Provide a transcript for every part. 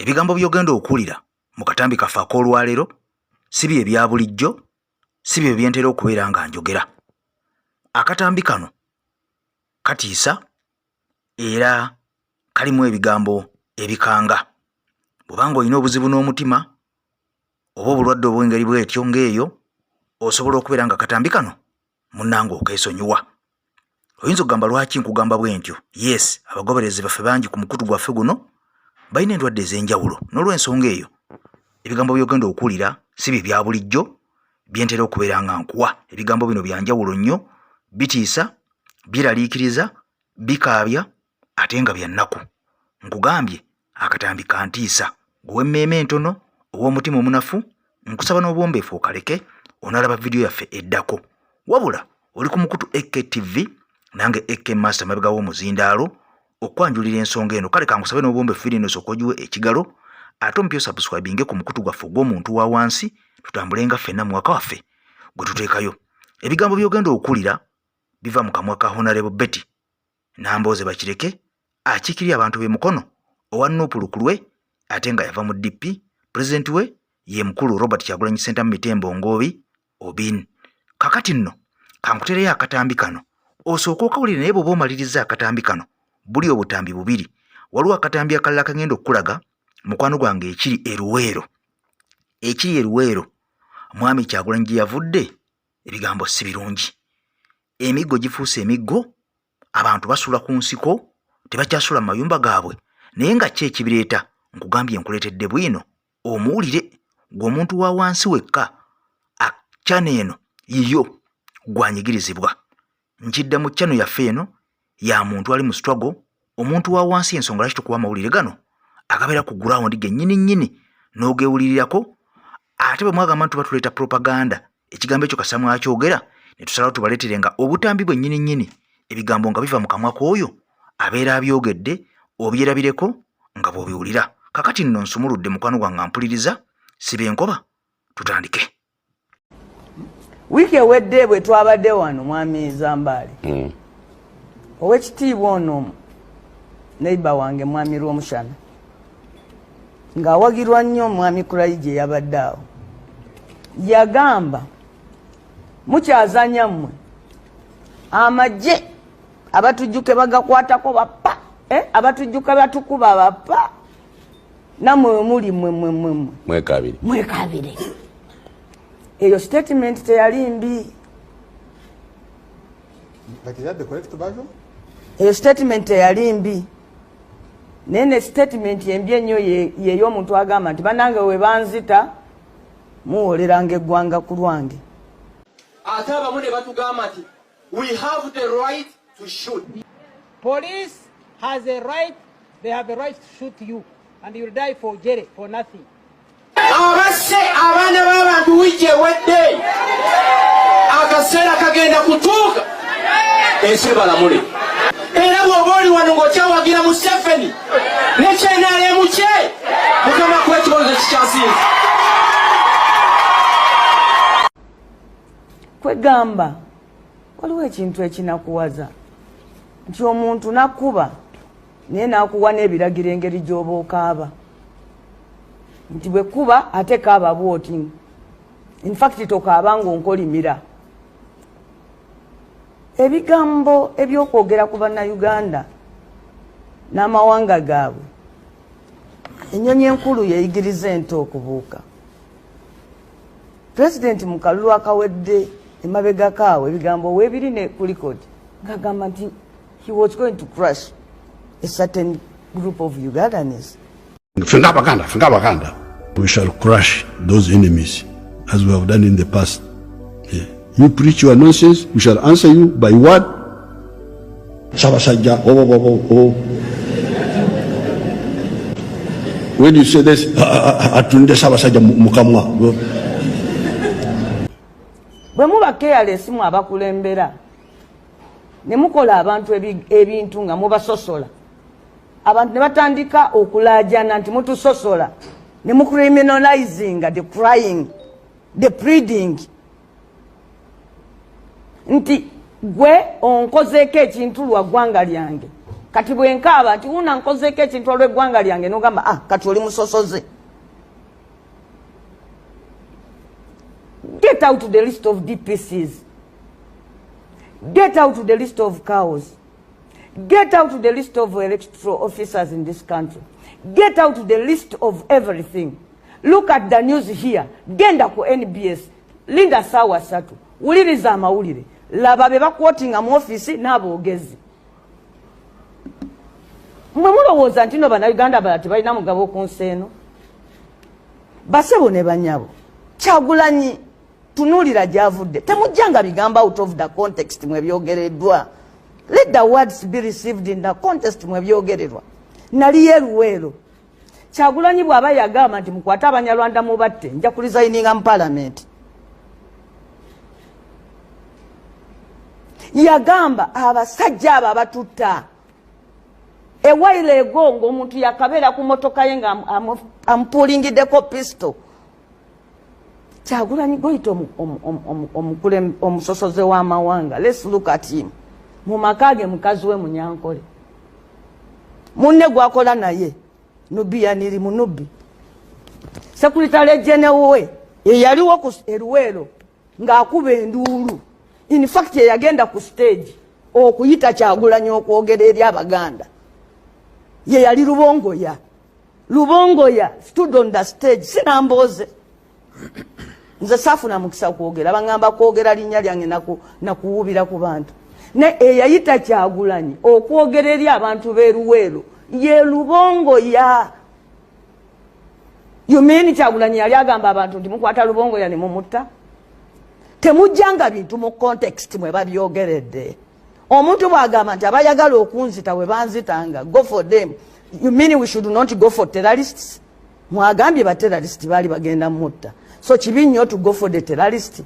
Ebigambo byogenda okuwulira mu katambi kaffe ak'olwaleero si bye bya bulijjo, si bye byentera okubeera nga njogera. Akatambi kano katiisa era kalimu ebigambo ebikanga. Bw'obanga olina obuzibu n'omutima oba obulwadde obw'engeri bw'etyo ng'eyo, osobola okubeera nga akatambi kano munnange okeesonyiwa. Oyinza okugamba lwaki nkugamba bwe ntyo? Yes, abagoberezi baffe bangi ku mukutu gwaffe guno balina endwadde ez'enjawulo. N'olw'ensonga eyo ebigambo byogenda okuwulira si bye bya bulijjo, byentera okubeera nga nkuwa. Ebigambo bino bya njawulo nnyo, bitiisa, biraliikiriza, bikaabya ate nga bya nnaku. Nkugambye akatambi kantiisa. Gw'emmeeme entono ow'omutima omunafu, nkusaba n'obwombeefu okaleke onalaba vidiyo yaffe eddako. Wabula oli ku mukutu TV, nange Master mabega w'omuzindaalo okwanjulira ensonga eno. Kale kankusabe n'obwombeefu vidiyo eno sokojuwe ekigalo ate ompyo subscribinge ku mukutu gwaffe gw'omuntu wa wansi, tutambulenga ffenna mu waka waffe gwe tuteekayo. Ebigambo byogenda okuwulira biva mu kamwa ka Honorable Betty Nambooze bakireke, akiikirira abantu b'emukono owa Nuupulukulwe ate nga yava mu DP. Pulezidenti we ye mukulu Robert Kyagulanyi Ssentamu Mitembo Ngobi Obin. Kakati nno kankutereyo akatambi kano osooka okawulire, naye bw'oba omaliriza akatambi kano buli obutambi bubiri. Waliwo akatambi akalala kagenda okukulaga mukwano gwange ekiri eruweero. Ekiri eruweero mwami Kyagulanyi gye yavudde ebigambo si birungi. Emiggo gifuuse emiggo, abantu basula ku nsiko tebakyasula mu mayumba gaabwe. Naye nga ki ekibireeta? Nkugambye nkuleetedde Bwino omuwulire gwe omuntu wa wansi wekka. Channel eno yiyo gwanyigirizibwa. Nkidda mu channel yaffe eno ya muntu ali mu struggle, omuntu wa wansi. Ensonga lwaki tukuwa amawulire gano agabeera ku ground gennyini n'ogewulirirako. Ate bwe mwagamba nti batuleeta propaganda, ekigambo ekyo Kasamwa akyogera ne tusalawo tubaleetere nga obutambi bwe nnyini ebigambo nga biva mu kamwa k'oyo abeera abyogedde, obyerabireko nga bw'obiwulira. Kakati nno nsumuludde mukwano gwange mpuliriza, sibe enkoba, tutandike. Wiki ewedde bwe twabadde wano mwami Zambaale, ow'ekitiibwa ono neighbor wange mwami Rwomushana ng'awagirwa nnyo mwami Kulayi gye yabadde awo, yagamba mukyazanya mmwe amagye abatujjuke bagakwatako bappa, abatujjuke batukuba bappa, namwe muli mwekabire. Eyo statement teyali mbi. Eyo statement teyali mbi. Nene statement embi ennyo yeyo omuntu agamba nti banange we banzita muwoleranga eggwanga ku lwange. Ate abamu ne batugamba nti we have the right to shoot. Police has a right, they have a right to shoot you and you'll die for jail for nothing. Abase abaana b'abantu wiki ewedde akaseera kagenda kutuuka ensi balamule. Era bw'oba oli wano ng'okyawagira Museveni ne kyenaleemu kye mukama kw'ekibonezo kikyasinze. Kwegamba waliwo ekintu ekinakuwaza nti omuntu nakuba naye nakuwa n'ebiragiro engeri gy'oba okaaba. Nti bwe kuba ate kaaba bwoti. In fact tokaaba ng'onkolimira. Ebigambo ebyokwogera ku bannayuganda n'amawanga gaabwe, ennyonyi enkulu yeeyigiriza ento okubuuka. Pulezidenti mu kalulu akawedde emabega kaawe ebigambo weebiri ne ku record ng'agamba nti he was going to crush a certain group of Ugandans. Fengabaganda, we shall crush those enemies as we have done in the past. Yeah. You preach your nonsense, we shall answer you by what? Sabasajja, When you say this, atunde sabasajja mukamwa. Bwe muba careless mu abakulembera ne mukola abantu ebintu nga mubasosola, abantu ne batandika okulaajana nti mutusosola, ne mucriminalizing the crying, the pleading, nti gwe onkozeeko ekintu lwa ggwanga lyange kati bwenkaaba nti wuuno nkozeeko ekintu olw'eggwanga lyange n'ogamba kati oli musosoze. Get out the list of DPCs. Get out the list of cows. Get out the list of electoral officers in this country. Get out the list of everything. Look at the news here. Genda ku NBS. Linda sawa satu. Wuliriza amawulire. Laba be bakwootinga mu office n'aboogezi. Mwe mulowooza nti no bannayuganda balala tebalina mugabo ku nsi eno? Basebo ne banyabo. Kyagulanyi tunuulira gy'avudde. Temujjanga bigamba out of the context mwe byogereddwa. Let the words be received in the context mwe byogererwa. Nali yeruweero. Kyagulanyi bw'aba yagamba nti mukwate Abanyarwanda mubatte nja kulizayininga mu parliament. Yagamba abasajja abo abatutta. Ewaile egongo omuntu yakabeera ku motoka ye nga ampulingiddeko pisto. Kyagulanyi goyita omusosoze w'amawanga. Let's look at him. Mu makage mukazi we Munyankole. Munne gwakola naye. Nubi yaniri munubi. Sekuritale jenewe. Yaliwo ku Eruweero ng'akuba enduulu. In fact yagenda ku stage okuyita Kyagulanyi okwogera eri Abaganda. Ye yali Lubongoya. Lubongoya stood on the stage. Si Nambooze. Nze saafuna mukisa kwogera. Bangamba kwogera linnya lyange nakuwubira ku bantu. Ne eyayita Kyagulanyi okwogera eri abantu b'Eruweero ye Lubongoya. You mean Kyagulanyi yali agamba abantu nti mukwata Lubongoya ne mumutta? Temujjanga bintu mu context mwe babyogeredde. Omuntu bw'agamba nti abayagala okunzita we banzitanga, go for them. You mean we should not go for terrorists? Mwagambye ba terrorists bali bagenda mutta. So kibi nnyo to go for the terrorists.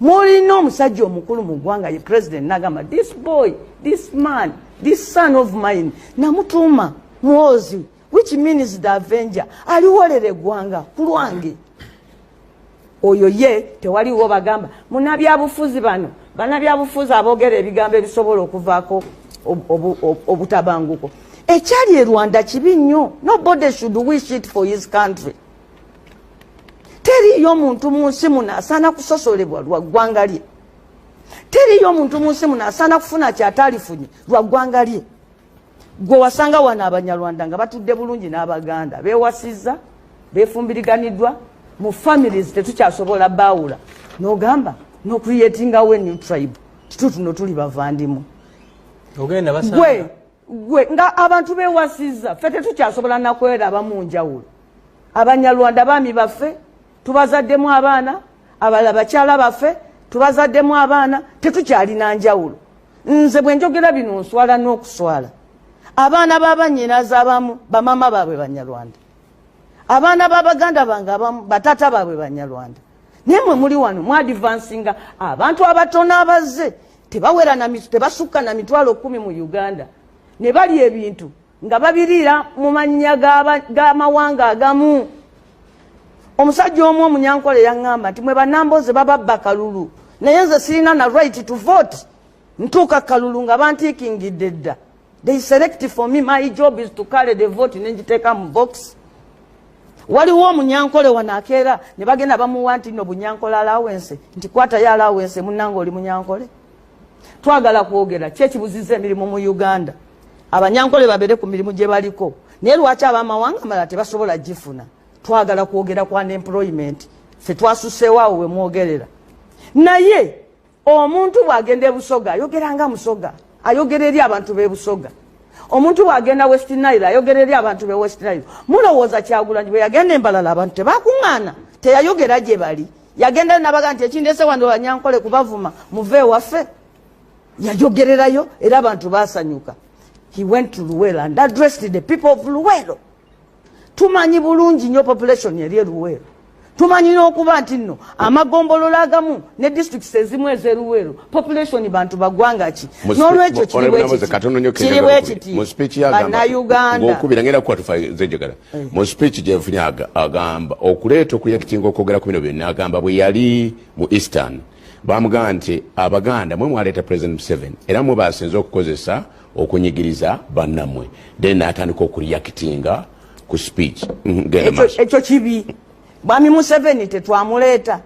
Mulina omusajja omukulu mu ggwanga ye president nagamba this boy, this man, this son of mine namutuuma Mwozi, which means the avenger. Aliwolera eggwanga ku lwange. Oyo ye tewaliwo bagamba munnabyabufuzi bano bannabyabufuzi aboogera ebigambo ebisobola okuvaako obutabanguko. Ekyali e Rwanda kibi nnyo. Nobody should wish it for his country. Teriyo muntu mu nsi muno asaana kusosolebwa lwa ggwanga lye. Teriyo muntu mu nsi muno asaana kufuna kyatalifunye lwa ggwanga lye. Gwe wasanga wano Abanyarwanda nga batudde bulungi n'Abaganda beewasizza beefumbiriganiddwa mu families tetukyasobola baawula n'ogamba n'ocreatingawo a new tribe tuno tuli bavandimu. Ogenda basanga gwe nga abantu beewasizza ffe tetukyasobola nakweraba mu njawulo. Abanyarwanda baami baffe tubazaddemu abaana, abalala bakyala baffe tubazaddemu abaana, tetukyalina njawulo. Nze bwe njogera bino nswala n'okuswala. Abaana b'abannyinaze abamu bamama baabwe Banyarwanda. Abaana b'Abaganda bange abamu batata baabwe Banyarwanda. Naye mwe muli wano mwadvansinga abantu abatono abazze tebawera tebasukka na mitwalo 10 mu Uganda. Ne bali ebintu nga babiriira mu mannya g'amawanga agamu. Omusajja omu Omunyankole yaŋŋamba nti mwe Bannambooze bababba kalulu. Naye nze sirina na right to vote. Ntuuka kalulu nga bantiikingidde dda. They select for me. My job is to carry the vote nenjiteeka mu box. Waliwo Omunyankole wano akeera ne bagenda bamuwa nti no Bunyankole allowance nti kwatayo allowance munnange oli Munyankole. Twagala kwogera ki ekibuzizza emirimu mu Uganda. Abanyankole babeere ku mirimu gye baliko. Naye lwaki ab'amawanga amalala tebasobola gifuna? Twagala kwogera ku unemployment. Ffe twasuseewo awo we mwogerera. Naye omuntu bw'agenda e Busoga ayogera nga Musoga. Ayogera eri abantu b'e Busoga. Omuntu bw'agenda West Nile ayogera eri abantu b'e West Nile. Mulowooza Kyagulanyi bwe yagenda Embalala abantu tebakuŋŋaana. Teyayogera gye bali. Yagenda nabaga nti ekindeese wano Banyankole kubavuma muve waffe. Yajogererayo era abantu baasanyuka. He went to Luweero and addressed the people of Luweero. Tumanyi bulungi nnyo population eri Luweero. Tumanyi n'okuba nti nno amagombolola agamu ne districts ezimu ez'Eruweero population bantu bagwanga ki. N'olwekyo kiriwo ekiti bannayuganda ng'okubira ngenda kukwatufa zejjagala mu speech gyefunye agamba okuleeta okureactinga okwogera ku bino byonna agamba bwe yali mu Eastern bamugamba nti Abaganda mwe mwaleeta President Museveni era mwe basinze okukozesa okunyigiriza bannamwe then n'atandika okureactinga ku speech. Ekyo kibi. Mwami Museveni tetwamuleeta.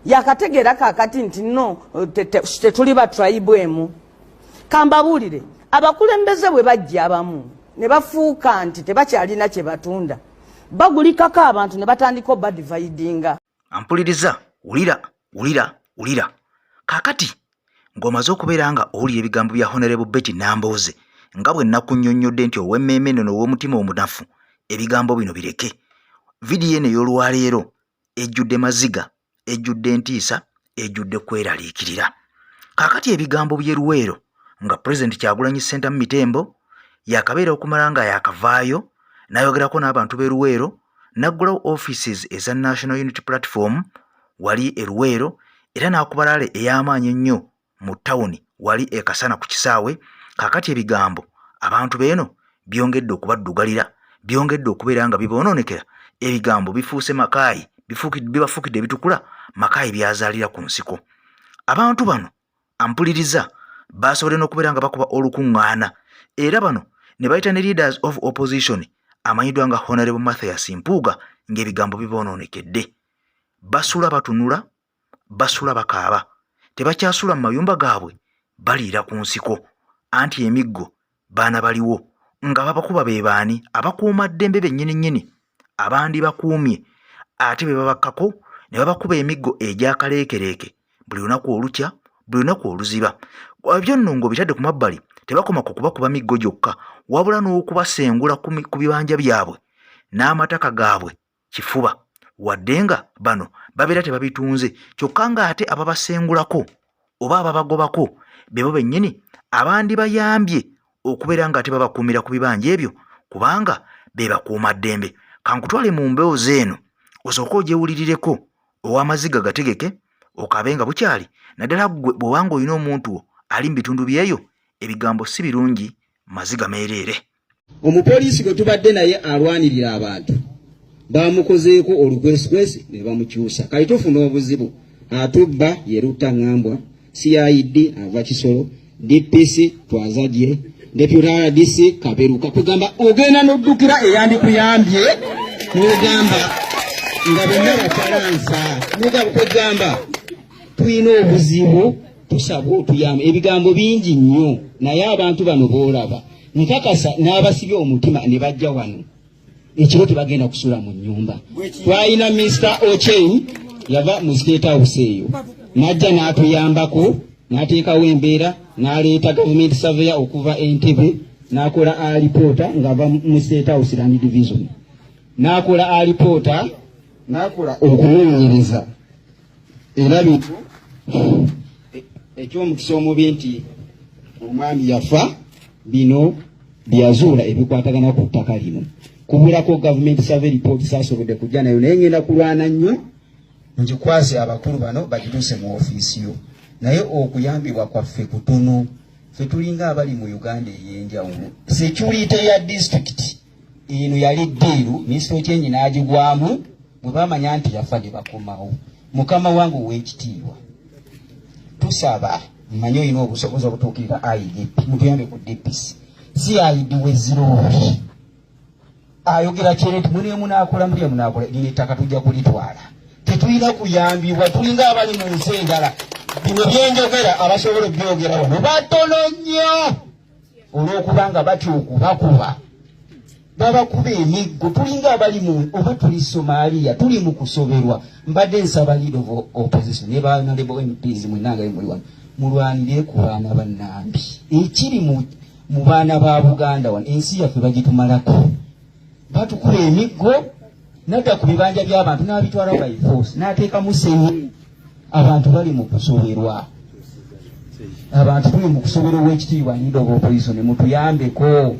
Yakategeera kakati nti no tetuli ba tribe emu. Kambabuulire abakulembeze bwe bajja abamu ne bafuuka nti tebakyalina kye batunda. Bagulikako abantu ne batandika badividinga. Ampuliriza, ulira. Kakati ng'omaze okubeera nga owulira ebigambo bya Honorable Betty Nambooze nga bwe nakunnyonnyodde nti ow'emmeeme eno n'ow'omutima omunafu ebigambo bino bireke. Vidiyo eno ey'olwaleero ejjudde maziga, ejjudde ntiisa, ejjudde kweraliikirira. Kakati ebigambo by'eruweero nga President Kyagulanyi Ssentamu Mitembo yakabeera okumala nga yakavaayo n'ayogerako n'abantu b'eruweero n'aggulawo offices eza National Unity Platform wali eruweero era n'akubalaale ey'amaanyi ennyo mu tawuni wali ekasana ku kisaawe. Kakati ebigambo abantu beeno byongedde okubaddugalira, byongedde okubeera nga biboononekera. Ebigambo bifuuse makaayi, bibafuukidde ebitukula makaayi byazaalira ku nsiko. Abantu bano ampuliriza basobole n'okubeera nga bakuba olukuŋŋaana era bano ne bayita ne leaders of opposition amanyiddwa nga Honorable Mathias Mpuuga ng'ebigambo biboononekedde. Basula batunula, basula bakaaba, tebakyasula mu mayumba gaabwe, baliira ku nsiko. Anti emiggo baana baliwo nga babakuba be baani abakuuma ddembe bennyini abandi bakuumye ate be babakkako ne babakuba emiggo egyakaleekereeke buli lunaku olukya, buli lunaku oluziba. Ebyo nno ng'obitadde ku mabbali tebakoma ku kubakuba miggo gyokka wabula n'okubasengula ku bibanja byabwe n'amataka gaabwe kifuba, wadde nga bano babeera tebabitunze kyokka ng'ate ababasengulako oba ababagobako bebo bennyini abandi bayambye okubeera ng'ate babakuumira ku bibanja ebyo kubanga be bakuuma ddembe. Kankutwale mu mboozi eno osooka ogyewulirireko ow'amaziga gategeke okabe nga bukyali naddala ggwe bw'obanga olina omuntu ali mu bitundu byeyo ebigambo si birungi, maziga meereere. Omupoliisi gwe tubadde naye alwanirira abantu bamukozeeko olukwesikwesi ne bamukyusa. Kali tufuna obuzibu atubba yeruta ngambwa, CID ava Kisolo, DPC twazadye, Deputy RDC kaberuka kugamba ogenda n'oddukira eyandikuyambye n'ogamba nga bonna Bafalansa kugamba tulina obuzibu tusaba otuyamba. Ebigambo bingi nnyo naye abantu bano boolaba nkakasa n'abasibye omutima ne bajja wano ekiro tebagenda kusula mu nnyumba. Twalina Mr. Ochen yava mu State House eyo n'ajja n'atuyambako n'ateekawo embeera n'aleeta government surveyor okuva Entebbe n'akola alipoota ng'ava mu State House Land Division n'akola alipoota n'akola okunoonyereza era bintu eky'omukisa omubi nti omwami yafa bino byazuula ebikwatagana ku ttaka lino kubulako government survey report saasobodde kujja nayo naye ngenda kulwana nnyo ngikwase abakulu bano bagituuse mu ofiisi yo naye okuyambibwa kwaffe kutono. Ffe tulinga abali mu Uganda ey'enjawulo. Security ya district eno yali ddiiru Minisitule Kyenyi n'agigwamu bwe bamanya nti yafa ne bakomawo. Mukama wange ow'ekitiibwa tusaba mmanyi olina obusobozi obutuukirira IDP mutuyambe ku DPC CID wezirooli ayogera kyereti muliemu n'akola lino ettaka tujja kulitwala. Tetulina kuyambibwa tulinga abali mu nsi endala. Bino byenjogera abasobola obyogera wano batono nnyo olw'okubanga batya okubakuba babakuba emiggo. Tulinga abali mu oba tuli Somalia tuli mu kusoberwa. Mbadde nsaba leader of opposition ne honorable MPs mwenanga muli wano mulwanire ku baana bannambi ekiri mu baana ba Buganda wano ensi yaffe bagitumalako batukuba emiggo nadda ku bibanja by'abantu n'abitwala by force n'ateeka mu senyi. Abantu bali mu kusoberwa, abantu tuli mu kusoberwa w'ekitiibwa leader of opposition mutuyambeko.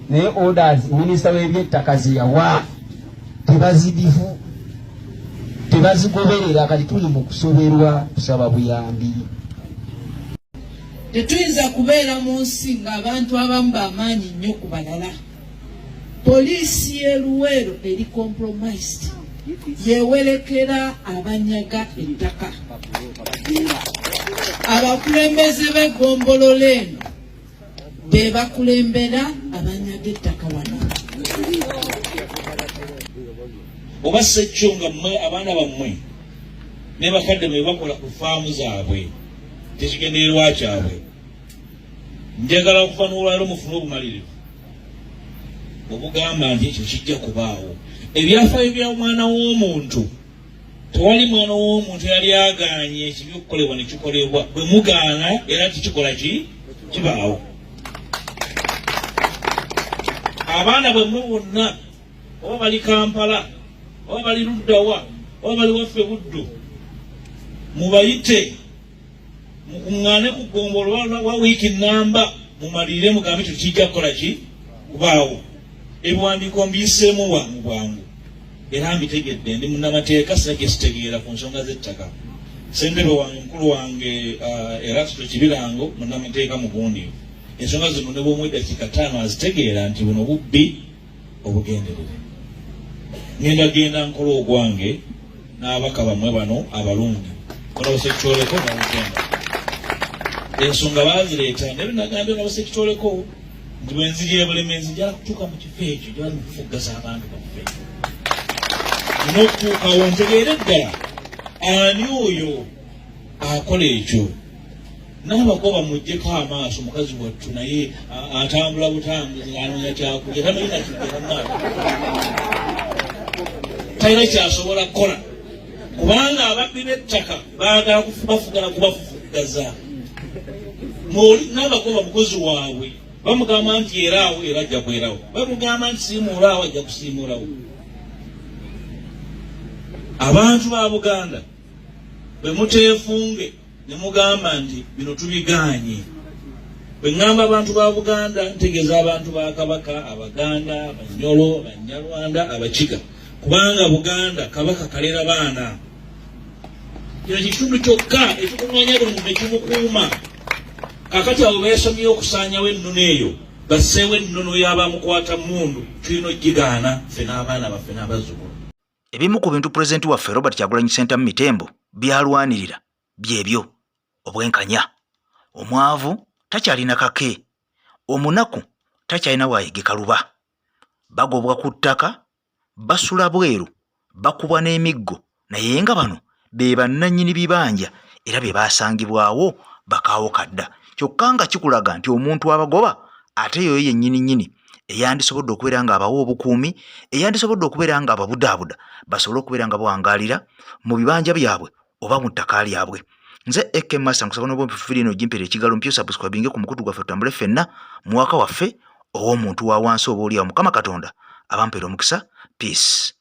Naye orders minisita w'ebyettaka ze yawa tebazidifu tebazigoberera kati tuli mu kusoberwa tusaba buyambi. Tetuyinza kubeera mu nsi ng'abantu abamu b'amaanyi nnyo ku balala. Poliisi y'eruweero eri compromised yewerekera abanyaga ettaka. Abakulembeze b'eggombolola eno be bakulembera abanyaga ettaka wano. Oba Ssekyo nga mmwe abaana bammwe ne bakadde be bakola ku faamu zaabwe tekigendererwa kyabwe, njagala okuva n'olwaleero mufune obumalirivu obugamba nti ekyo kijja kubaawo. Ebyafaayo bya mwana w'omuntu, tewali mwana w'omuntu yali agaanye ekibi okukolebwa ne kikolebwa. Bwe mugaana era tikikola kibaawo. Abaana bwemmwe bonna oba bali Kampala oba bali Luddawa oba bali waffe Buddu, mubayite mukuŋŋaane ku ggombolo wa wiiki nnamba mumalire mugambe ekyo kijja kukola kubaawo. Ebiwandiiko mbiyiseemu bwangu era mbitegedde, ndi munnamateeka sina gye sitegeera ku nsonga z'ettaka. Ssentebe wange mukulu wange Erasto Kibirango munnamateeka mugundiivu. Ensonga zino ne bw'omu eddakiika 5 azitegeera nti buno bubbi obugenderere. Genda nkola ogwange n'abaka bamwe bano abalungi kola basekityoleko nabugenda. Ensonga baazireeta ne binagambye nga basekityoleko nti bwe nziri ebulemenzi njala kutuuka mu kifo ekyo gyali mu kufuggaza abantu baffe. Nina okutuukawo ntegeere ddala ani oyo akola ekyo. N'abagoba muggyeko amaaso mukazi wattu naye atambula butambuzi anoonya kyakulya tamanyi nakigera talina kyasobola kukola, kubanga ababbi b'ettaka baagala bafugala kubafufuggaza. N'abagoba mukozi waabwe bamugamba nti eraawo era ajja kwerawo, bamugamba nti siimuulaawo ajja kusiimuulawo. Abantu ba Buganda bwe muteefunge ne mugamba nti bino tubigaanye. Bwe ŋŋamba abantu ba Buganda ntegeeza abantu ba Kabaka, Abaganda, Abanyolo, Abanyarwanda, Abakiga, kubanga Buganda Kabaka kalera baana. Kino kitundu kyokka ekikuŋŋaanya buli muntu ekimukuuma. Kakati abo beesomye okusaanyawo ennono eyo basseewo ennono y'abamukwata mundu, tulina ogigaana ffe n'abaana baffe n'abazzukulu. Ebimu ku bintu Pulezidenti waffe Robert Kyagulanyi Ssentamu Mitembo byalwanirira byebyo: obwenkanya, omwavu takyalina kake, omunaku takyalina waayegeka luba, bagobwa ku ttaka, basula bweru, bakubwa n'emiggo, naye nga bano be bannannyini bibanja era be baasangibwawo bakaawo kadda. Kyokka nga kikulaga nti omuntu abagoba ate yoyo yennyini eyandisobodde okubeera nga abawa obukuumi, eyandisobodde okubeera nga ababudaabuda basobole okubeera nga bawangaalira mu bibanja byabwe oba mu ttaka lyabwe. Nze Eke Master nkusaba n'obwompi fufirino jimpere ekigalo mpyo subscribinge ku mukutu gwaffe tutambule ffenna mu waka waffe ow'omuntu wa wansi oba oliawo. Mukama Katonda abampera omukisa. Peace.